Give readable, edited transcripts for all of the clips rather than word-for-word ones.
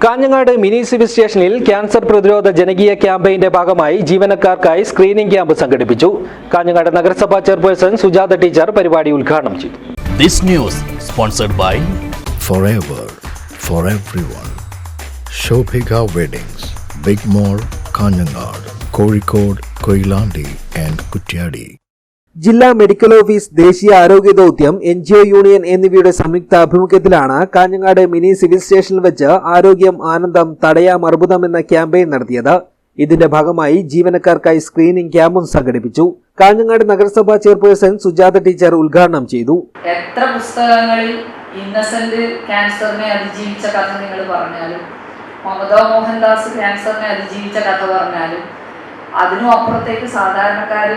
Kanhangad mini civil സ്റ്റേഷനിൽ cancer പ്രതിരോധ ജനകീയ ക്യാമ്പയിന്റെ ഭാഗമായി ജീവനക്കാർക്കായി സ്ക്രീനിംഗ് ക്യാമ്പ് സംഘടിപ്പിച്ചു. കാഞ്ഞങ്ങാട് നഗരസഭാ ചെയർപേഴ്സൺ സുജാത ടീച്ചർ പരിപാടി ഉദ്ഘാടനം ചെയ്തു. This news sponsored by Forever for everyone. Shobhika Weddings, Big Mall, Kanjangad, Kozhikode, Koilandi and Kutyadi. ജില്ലാ മെഡിക്കൽ ഓഫീസ്, ദേശീയ ആരോഗ്യ ദൗത്യം, NGO യൂണിയൻ എന്നിവയുടെ സംയുക്ത ആഭിമുഖ്യത്തിലാണ് കാഞ്ഞങ്ങാട് മിനി സിവിൽ സ്റ്റേഷനിൽ വെച്ച് ആരോഗ്യം ആനന്ദം തടയാം അർബുദം എന്ന ക്യാമ്പയിൻ നടത്തിയത്. ഇതിന്റെ ഭാഗമായി ജീവനക്കാർക്കായി സ്ക്രീനിംഗ് ക്യാമ്പും സംഘടിപ്പിച്ചു. കാഞ്ഞങ്ങാട് നഗരസഭാ ചെയർപേഴ്സൺ സുജാത ടീച്ചർ ഉദ്ഘാടനം ചെയ്തു. എത്ര പുസ്തകങ്ങളിൽ ഇന്നസെന്റ് ക്യാൻസറിനെ അതിജീവിച്ച കഥ നിങ്ങൾ പറഞ്ഞാലും, മമതാ മോഹൻദാസ് ക്യാൻസറിനെ അതിജീവിച്ച കഥ പറഞ്ഞാലും, അതിനും അപ്പുറത്തേക്ക് സാധാരണക്കാർ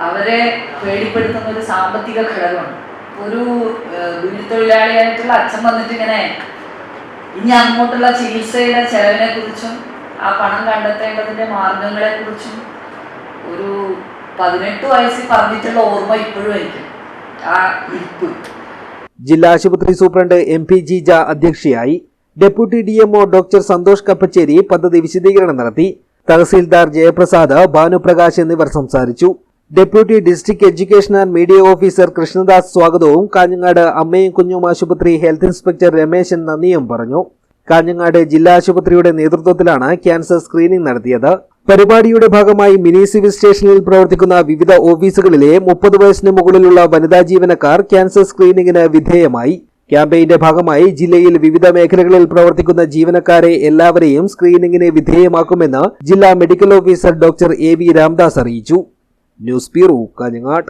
അവരെ പേടിപ്പെടുത്തുന്ന ഒരു സാമ്പത്തിക ഘടകമാണ്. ഒരു വീട് തൊഴിലാളിയായിട്ടുള്ള അച്ഛൻ വന്നിട്ട് ഇങ്ങനെ ഇനി അങ്ങോട്ടുള്ള ചികിത്സയുടെ ചെലവിനെ കുറിച്ചും ആ പണം കണ്ടെത്തേണ്ടതിന്റെ മാർഗങ്ങളെ കുറിച്ചും ഒരു 18 വയസ്സിൽ പറഞ്ഞിട്ടുള്ള ഓർമ്മ ഇപ്പോഴും എനിക്ക് ആ ഇരിപ്പ്. ജില്ലാ ആശുപത്രി സൂപ്രണ്ട് MP ജീജ അധ്യക്ഷയായി. Deputy DMO doctor Santhosh Kappacheri പദ്ധതി വിശദീകരണം നടത്തി. തഹസീൽദാർ ജയപ്രസാദ്, ഭാനുപ്രകാശ് എന്നിവർ സംസാരിച്ചു. Deputy district education and media officer Krishnadas സ്വാഗതവും കാഞ്ഞങ്ങാട് അമ്മയും കുഞ്ഞും ആശുപത്രി ഹെൽത്ത് ഇൻസ്പെക്ടർ രമേശൻ നന്ദിയും പറഞ്ഞു. കാഞ്ഞങ്ങാട് ജില്ലാ ആശുപത്രിയുടെ നേതൃത്വത്തിലാണ് ക്യാൻസർ സ്ക്രീനിംഗ് നടത്തിയത്. പരിപാടിയുടെ ഭാഗമായി മിനി സിവിൽ സ്റ്റേഷനിൽ പ്രവർത്തിക്കുന്ന വിവിധ ഓഫീസുകളിലെ 30 വയസ്സിന് മുകളിലുള്ള വനിതാ ജീവനക്കാർ ക്യാൻസർ സ്ക്രീനിംഗിന് വിധേയമായി. ക്യാമ്പയിന്റെ ഭാഗമായി ജില്ലയിൽ വിവിധ മേഖലകളിൽ പ്രവർത്തിക്കുന്ന ജീവനക്കാരെ എല്ലാവരെയും സ്ക്രീനിംഗിന് വിധേയമാക്കുമെന്ന് ജില്ലാ medical officer doctor AV Ramdas അറിയിച്ചു. News bureau, Kanhangad.